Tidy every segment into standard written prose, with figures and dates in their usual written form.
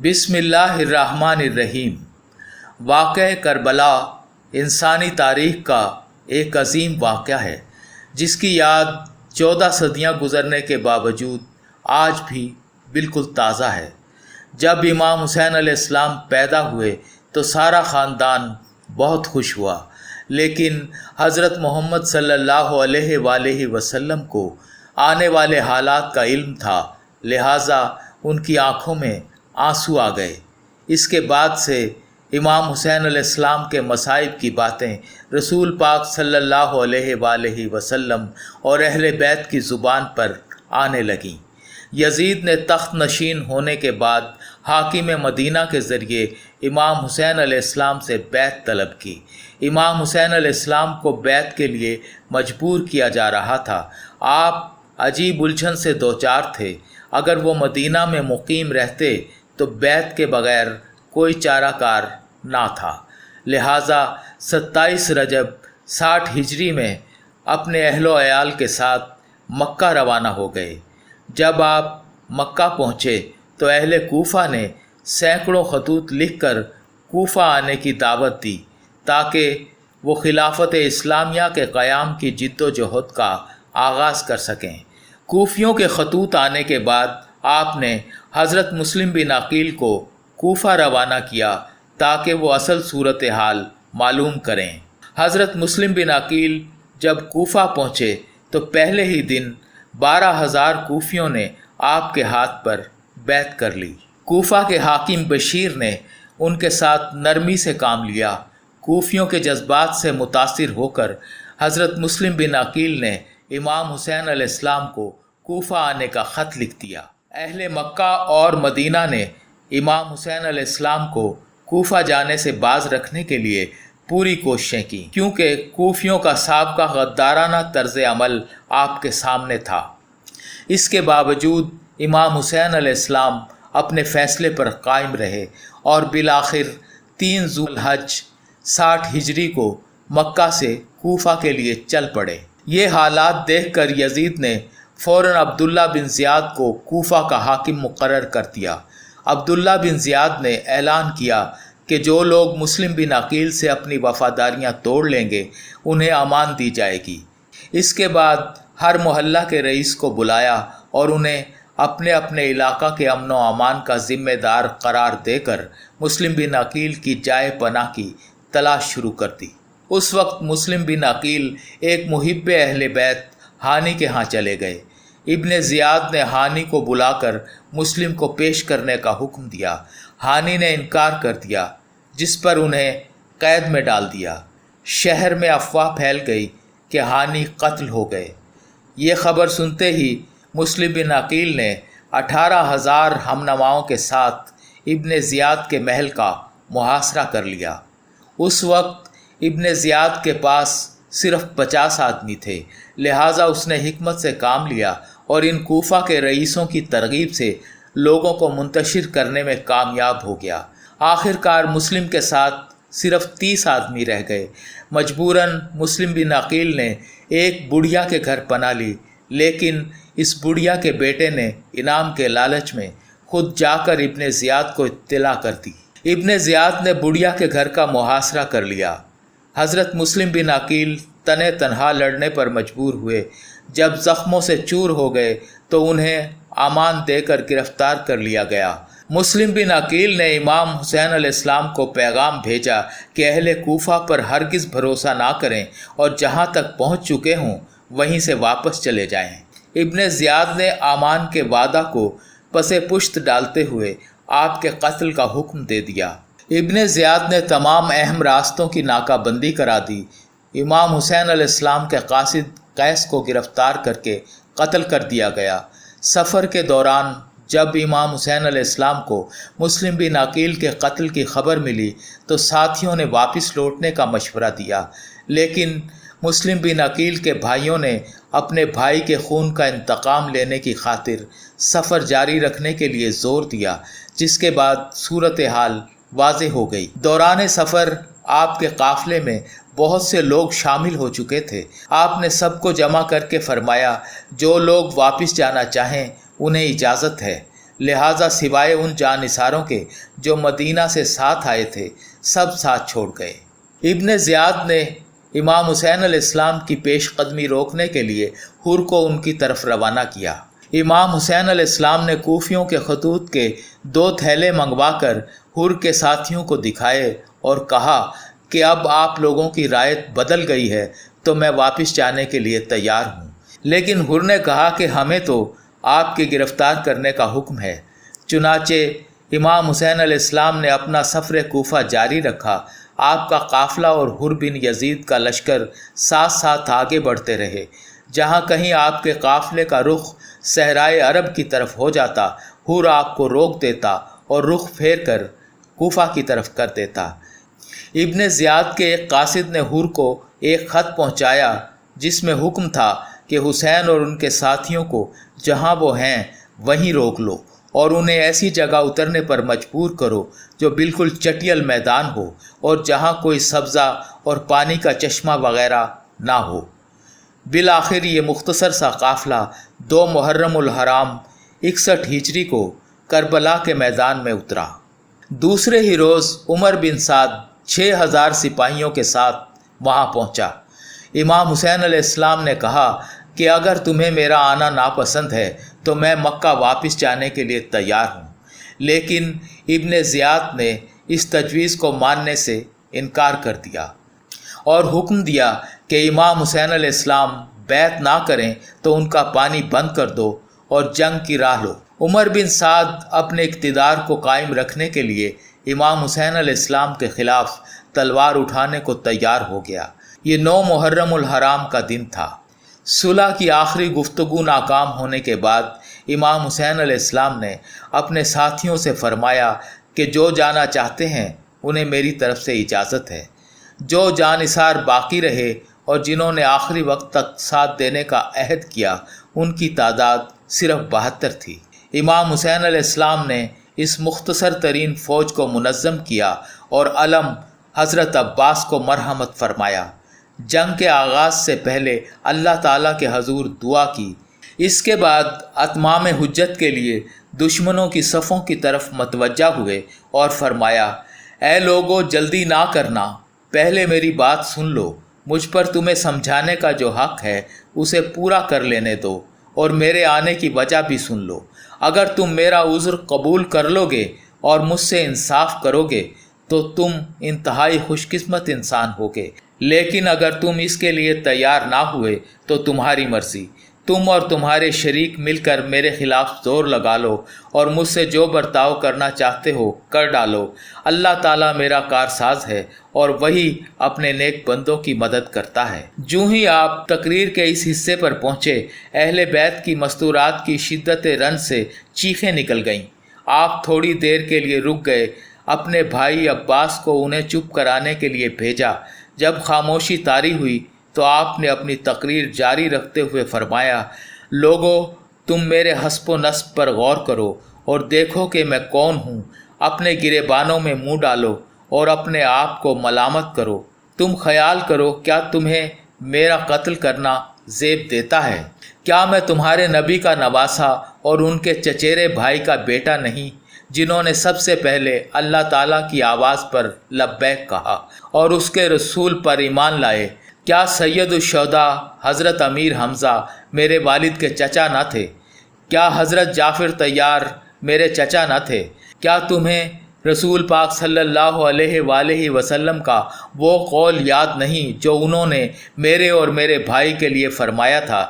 بسم اللہ الرحمن الرحیم۔ واقعہ کربلا انسانی تاریخ کا ایک عظیم واقعہ ہے جس کی یاد 14 صدیاں گزرنے کے باوجود آج بھی بالکل تازہ ہے۔ جب امام حسین علیہ السلام پیدا ہوئے تو سارا خاندان بہت خوش ہوا، لیکن حضرت محمد صلی اللہ علیہ وآلہ وسلم کو آنے والے حالات کا علم تھا، لہٰذا ان کی آنکھوں میں آنسو آ گئے۔ اس کے بعد سے امام حسین علیہ السلام کے مصائب کی باتیں رسول پاک صلی اللہ علیہ وآلہ وسلم اور اہل بیت کی زبان پر آنے لگیں۔ یزید نے تخت نشین ہونے کے بعد حاکم مدینہ کے ذریعے امام حسین علیہ السلام سے بیعت طلب کی۔ امام حسین علیہ السلام کو بیعت کے لیے مجبور کیا جا رہا تھا۔ آپ عجیب الجھن سے دوچار تھے۔ اگر وہ مدینہ میں مقیم رہتے تو بیعت کے بغیر کوئی چارہ کار نہ تھا، لہٰذا 27 رجب 60 ہجری میں اپنے اہل و عیال کے ساتھ مکہ روانہ ہو گئے۔ جب آپ مکہ پہنچے تو اہل کوفہ نے سینکڑوں خطوط لکھ کر کوفہ آنے کی دعوت دی تاکہ وہ خلافت اسلامیہ کے قیام کی جد و جہد کا آغاز کر سکیں۔ کوفیوں کے خطوط آنے کے بعد آپ نے حضرت مسلم بن عقیل کو کوفہ روانہ کیا تاکہ وہ اصل صورتحال معلوم کریں۔ حضرت مسلم بن عقیل جب کوفہ پہنچے تو پہلے ہی دن 12,000 کوفیوں نے آپ کے ہاتھ پر بیعت کر لی۔ کوفہ کے حاکم بشیر نے ان کے ساتھ نرمی سے کام لیا۔ کوفیوں کے جذبات سے متاثر ہو کر حضرت مسلم بن عقیل نے امام حسین علیہ السلام کو کوفہ آنے کا خط لکھ دیا۔ اہل مکہ اور مدینہ نے امام حسین علیہ السلام کو کوفہ جانے سے باز رکھنے کے لیے پوری کوششیں کیں، کیونکہ کوفیوں کا سابقہ غدارانہ طرز عمل آپ کے سامنے تھا۔ اس کے باوجود امام حسین علیہ السلام اپنے فیصلے پر قائم رہے اور بالآخر 3 ذو الحج 60 ہجری کو مکہ سے کوفہ کے لیے چل پڑے۔ یہ حالات دیکھ کر یزید نے فوراً عبداللہ بن زیاد کو کوفہ کا حاکم مقرر کر دیا۔ عبداللہ بن زیاد نے اعلان کیا کہ جو لوگ مسلم بن عقیل سے اپنی وفاداریاں توڑ لیں گے انہیں امان دی جائے گی۔ اس کے بعد ہر محلہ کے رئیس کو بلایا اور انہیں اپنے اپنے علاقہ کے امن و امان کا ذمہ دار قرار دے کر مسلم بن عقیل کی جائے پناہ کی تلاش شروع کر دی۔ اس وقت مسلم بن عقیل ایک محب اہل بیت ہانی کے ہاں چلے گئے۔ ابن زیاد نے ہانی کو بلا کر مسلم کو پیش کرنے کا حکم دیا۔ ہانی نے انکار کر دیا، جس پر انہیں قید میں ڈال دیا۔ شہر میں افواہ پھیل گئی کہ ہانی قتل ہو گئے۔ یہ خبر سنتے ہی مسلم بن عقیل نے 18,000 ہمنواؤں کے ساتھ ابن زیاد کے محل کا محاصرہ کر لیا۔ اس وقت ابن زیاد کے پاس صرف 50 آدمی تھے، لہٰذا اس نے حکمت سے کام لیا اور ان کوفہ کے رئیسوں کی ترغیب سے لوگوں کو منتشر کرنے میں کامیاب ہو گیا۔ آخر کار مسلم کے ساتھ صرف 30 آدمی رہ گئے۔ مجبوراً مسلم بن عقیل نے ایک بڑھیا کے گھر پناہ لی، لیکن اس بڑھیا کے بیٹے نے انعام کے لالچ میں خود جا کر ابن زیاد کو اطلاع کر دی۔ ابن زیاد نے بڑھیا کے گھر کا محاصرہ کر لیا۔ حضرت مسلم بن عقیل تنے تنہا لڑنے پر مجبور ہوئے۔ جب زخموں سے چور ہو گئے تو انہیں امان دے کر گرفتار کر لیا گیا۔ مسلم بن عقیل نے امام حسین علیہ السلام کو پیغام بھیجا کہ اہل کوفہ پر ہرگز بھروسہ نہ کریں اور جہاں تک پہنچ چکے ہوں وہیں سے واپس چلے جائیں۔ ابن زیاد نے امان کے وعدہ کو پس پشت ڈالتے ہوئے آپ کے قتل کا حکم دے دیا۔ ابن زیاد نے تمام اہم راستوں کی ناکہ بندی کرا دی۔ امام حسین علیہ السلام کے قاصد قیس کو گرفتار کر کے قتل کر دیا گیا۔ سفر کے دوران جب امام حسین علیہ السلام کو مسلم بن عقیل کے قتل کی خبر ملی تو ساتھیوں نے واپس لوٹنے کا مشورہ دیا، لیکن مسلم بن عقیل کے بھائیوں نے اپنے بھائی کے خون کا انتقام لینے کی خاطر سفر جاری رکھنے کے لیے زور دیا، جس کے بعد صورتحال واضح ہو گئی۔ دوران سفر آپ کے قافلے میں بہت سے لوگ شامل ہو چکے تھے۔ آپ نے سب کو جمع کر کے فرمایا جو لوگ واپس جانا چاہیں انہیں اجازت ہے۔ لہٰذا سوائے ان جانثاروں کے جو مدینہ سے ساتھ آئے تھے سب ساتھ چھوڑ گئے۔ ابن زیاد نے امام حسین علیہ السلام کی پیش قدمی روکنے کے لیے حر کو ان کی طرف روانہ کیا۔ امام حسین علیہ السلام نے کوفیوں کے خطوط کے 2 تھیلے منگوا کر حر کے ساتھیوں کو دکھائے اور کہا کہ اب آپ لوگوں کی رائت بدل گئی ہے تو میں واپس جانے کے لیے تیار ہوں۔ لیکن حر نے کہا کہ ہمیں تو آپ کے گرفتار کرنے کا حکم ہے۔ چنانچہ امام حسین علیہ السلام نے اپنا سفر کوفہ جاری رکھا۔ آپ کا قافلہ اور حر بن یزید کا لشکر ساتھ ساتھ آگے بڑھتے رہے۔ جہاں کہیں آپ کے قافلے کا رخ صحرائے عرب کی طرف ہو جاتا، حر آپ کو روک دیتا اور رخ پھیر کر کوفہ کی طرف کر دیتا۔ ابن زیاد کے ایک قاصد نے حر کو ایک خط پہنچایا جس میں حکم تھا کہ حسین اور ان کے ساتھیوں کو جہاں وہ ہیں وہیں روک لو اور انہیں ایسی جگہ اترنے پر مجبور کرو جو بالکل چٹیل میدان ہو اور جہاں کوئی سبزہ اور پانی کا چشمہ وغیرہ نہ ہو۔ بالآخر یہ مختصر سا قافلہ 2 محرم الحرام 61 ہجری کو کربلا کے میدان میں اترا۔ دوسرے ہی روز عمر بن سعد 6000 سپاہیوں کے ساتھ وہاں پہنچا۔ امام حسین علیہ السلام نے کہا کہ اگر تمہیں میرا آنا ناپسند ہے تو میں مکہ واپس جانے کے لیے تیار ہوں، لیکن ابن زیاد نے اس تجویز کو ماننے سے انکار کر دیا اور حکم دیا کہ امام حسین علیہ السلام بیعت نہ کریں تو ان کا پانی بند کر دو اور جنگ کی راہ لو۔ عمر بن سعد اپنے اقتدار کو قائم رکھنے کے لیے امام حسین علیہ السلام کے خلاف تلوار اٹھانے کو تیار ہو گیا۔ یہ 9 محرم الحرام کا دن تھا۔ صلح کی آخری گفتگو ناکام ہونے کے بعد امام حسین علیہ السلام نے اپنے ساتھیوں سے فرمایا کہ جو جانا چاہتے ہیں انہیں میری طرف سے اجازت ہے۔ جو جانثار باقی رہے اور جنہوں نے آخری وقت تک ساتھ دینے کا عہد کیا ان کی تعداد صرف 72 تھی۔ امام حسین علیہ السلام نے اس مختصر ترین فوج کو منظم کیا اور علم حضرت عباس کو مرحمت فرمایا۔ جنگ کے آغاز سے پہلے اللہ تعالیٰ کے حضور دعا کی۔ اس کے بعد اتمام حجت کے لیے دشمنوں کی صفوں کی طرف متوجہ ہوئے اور فرمایا، اے لوگو جلدی نہ کرنا، پہلے میری بات سن لو۔ مجھ پر تمہیں سمجھانے کا جو حق ہے اسے پورا کر لینے دو اور میرے آنے کی وجہ بھی سن لو۔ اگر تم میرا عذر قبول کر لو گے اور مجھ سے انصاف کرو گے تو تم انتہائی خوش قسمت انسان ہوگے، لیکن اگر تم اس کے لیے تیار نہ ہوئے تو تمہاری مرضی۔ تم اور تمہارے شریک مل کر میرے خلاف زور لگا لو اور مجھ سے جو برتاؤ کرنا چاہتے ہو کر ڈالو۔ اللہ تعالیٰ میرا کارساز ہے اور وہی اپنے نیک بندوں کی مدد کرتا ہے۔ جو ہی آپ تقریر کے اس حصے پر پہنچے، اہل بیت کی مستورات کی شدت رنج سے چیخیں نکل گئیں۔ آپ تھوڑی دیر کے لیے رک گئے، اپنے بھائی عباس کو انہیں چپ کرانے کے لیے بھیجا۔ جب خاموشی طاری ہوئی تو آپ نے اپنی تقریر جاری رکھتے ہوئے فرمایا، لوگو تم میرے حسب و نسب پر غور کرو اور دیکھو کہ میں کون ہوں۔ اپنے گریبانوں میں منہ ڈالو اور اپنے آپ کو ملامت کرو۔ تم خیال کرو کیا تمہیں میرا قتل کرنا زیب دیتا ہے؟ کیا میں تمہارے نبی کا نواسا اور ان کے چچیرے بھائی کا بیٹا نہیں، جنہوں نے سب سے پہلے اللہ تعالیٰ کی آواز پر لبیک کہا اور اس کے رسول پر ایمان لائے؟ کیا سید الشہداء حضرت امیر حمزہ میرے والد کے چچا نہ تھے؟ کیا حضرت جعفر طیار میرے چچا نہ تھے؟ کیا تمہیں رسول پاک صلی اللہ علیہ وآلہ وسلم کا وہ قول یاد نہیں جو انہوں نے میرے اور میرے بھائی کے لیے فرمایا تھا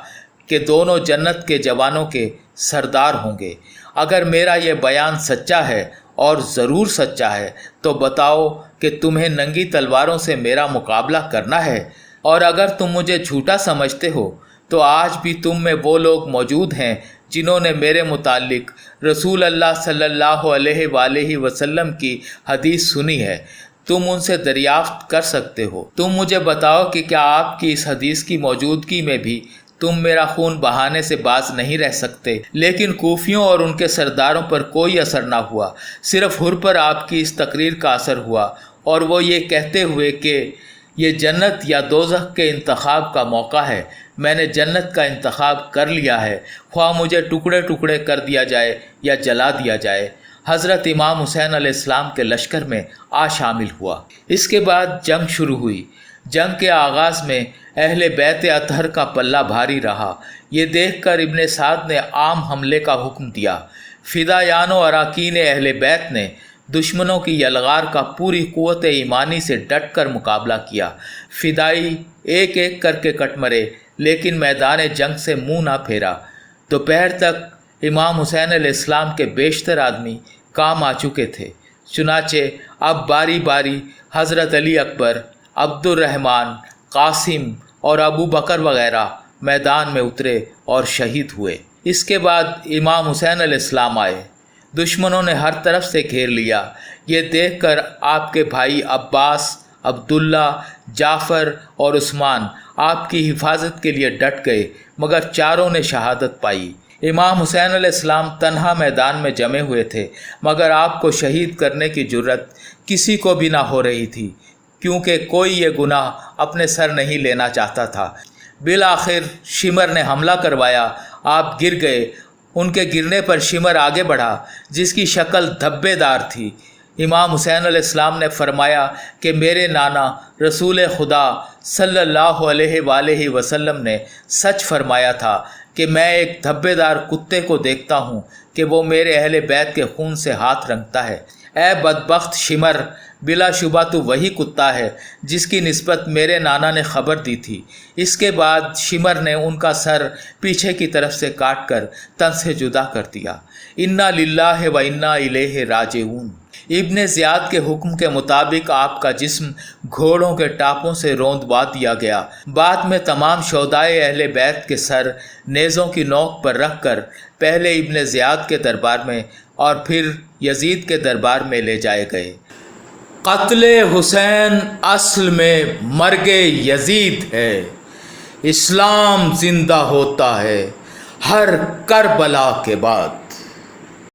کہ دونوں جنت کے جوانوں کے سردار ہوں گے؟ اگر میرا یہ بیان سچا ہے اور ضرور سچا ہے تو بتاؤ کہ تمہیں ننگی تلواروں سے میرا مقابلہ کرنا ہے، اور اگر تم مجھے جھوٹا سمجھتے ہو تو آج بھی تم میں وہ لوگ موجود ہیں جنہوں نے میرے متعلق رسول اللہ صلی اللہ علیہ وآلہ وسلم کی حدیث سنی ہے، تم ان سے دریافت کر سکتے ہو۔ تم مجھے بتاؤ کہ کیا آپ کی اس حدیث کی موجودگی میں بھی تم میرا خون بہانے سے باز نہیں رہ سکتے؟ لیکن کوفیوں اور ان کے سرداروں پر کوئی اثر نہ ہوا، صرف حر پر آپ کی اس تقریر کا اثر ہوا، اور وہ یہ کہتے ہوئے کہ یہ جنت یا دوزخ کے انتخاب کا موقع ہے، میں نے جنت کا انتخاب کر لیا ہے، خواہ مجھے ٹکڑے ٹکڑے کر دیا جائے یا جلا دیا جائے۔ حضرت امام حسین علیہ السلام کے لشکر میں آ شامل ہوا۔ اس کے بعد جنگ شروع ہوئی۔ جنگ کے آغاز میں اہل بیت اطہر کا پلہ بھاری رہا۔ یہ دیکھ کر ابن سعد نے عام حملے کا حکم دیا۔ فدایان و اراکین اہل بیت نے دشمنوں کی یلغار کا پوری قوت ایمانی سے ڈٹ کر مقابلہ کیا۔ فدائی ایک ایک کر کے کٹ مرے، لیکن میدان جنگ سے منہ نہ پھیرا۔ دوپہر تک امام حسین علیہ السلام کے بیشتر آدمی کام آ چکے تھے، چنانچہ اب باری باری حضرت علی اکبر، عبد الرحمن، قاسم اور ابو بکر وغیرہ میدان میں اترے اور شہید ہوئے۔ اس کے بعد امام حسین علیہ السلام آئے۔ دشمنوں نے ہر طرف سے گھیر لیا۔ یہ دیکھ کر آپ کے بھائی عباس، عبداللہ، جعفر اور عثمان آپ کی حفاظت کے لیے ڈٹ گئے، مگر چاروں نے شہادت پائی۔ امام حسین علیہ السلام تنہا میدان میں جمے ہوئے تھے، مگر آپ کو شہید کرنے کی جرت کسی کو بھی نہ ہو رہی تھی، کیونکہ کوئی یہ گناہ اپنے سر نہیں لینا چاہتا تھا۔ بالآخر شمر نے حملہ کروایا، آپ گر گئے۔ ان کے گرنے پر شمر آگے بڑھا، جس کی شکل دھبے دار تھی۔ امام حسین علیہ السلام نے فرمایا کہ میرے نانا رسول خدا صلی اللہ علیہ وآلہ وسلم نے سچ فرمایا تھا کہ میں ایک دھبے دار کتے کو دیکھتا ہوں کہ وہ میرے اہل بیت کے خون سے ہاتھ رنگتا ہے۔ اے بدبخت شمر، بلا شبہ تو وہی کتا ہے جس کی نسبت میرے نانا نے خبر دی تھی۔ اس کے بعد شمر نے ان کا سر پیچھے کی طرف سے کاٹ کر تن سے جدا کر دیا۔ انا للہ و انا الیہ راجعون۔ ابن زیاد کے حکم کے مطابق آپ کا جسم گھوڑوں کے ٹاپوں سے روندوا دیا گیا۔ بعد میں تمام شہدائے اہل بیت کے سر نیزوں کی نوک پر رکھ کر پہلے ابن زیاد کے دربار میں اور پھر یزید کے دربار میں لے جائے گئے۔ قتل حسین اصل میں مرگ یزید ہے۔ اسلام زندہ ہوتا ہے ہر کربلا کے بعد۔